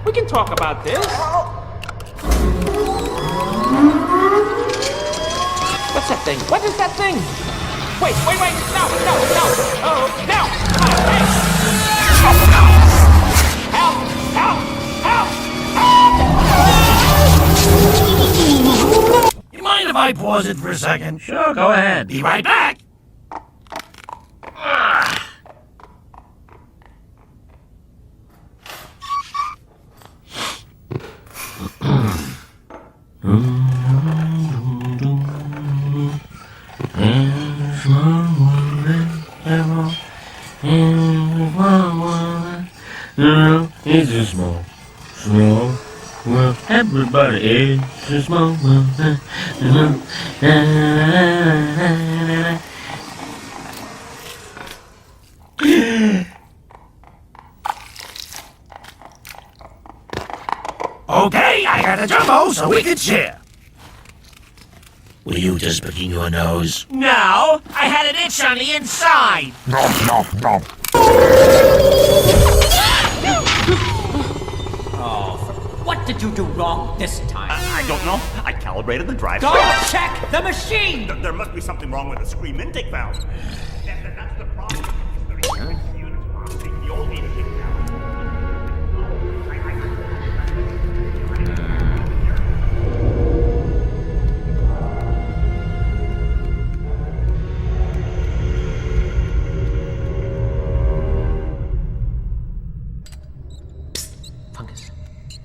We can talk about this. What's that thing? What is that thing? Wait. No. Oh, no. Come on, hey. Help. You mind if I pause it for a second? Sure, go ahead. Be right back. It's a small world. Everybody is a small world. Okay, I got a jumbo so we can share. Were you just picking your nose? No, I had an itch on the inside. What did you do wrong this time? I don't know. I calibrated the drive. Go check the machine! There must be something wrong with the scream intake valve. That's the problem. The old intake valve.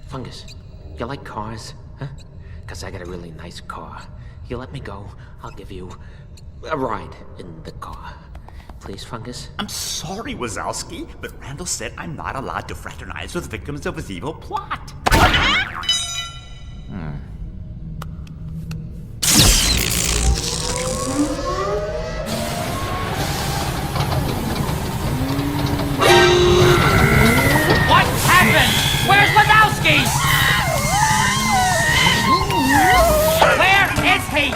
Fungus, you like cars, huh? 'Cause I got a really nice car. You let me go, I'll give you a ride in the car. Please, Fungus? I'm sorry, Wazowski, but Randall said I'm not allowed to fraternize with victims of his evil plot. What happened? Where's Wadowski? Where is he?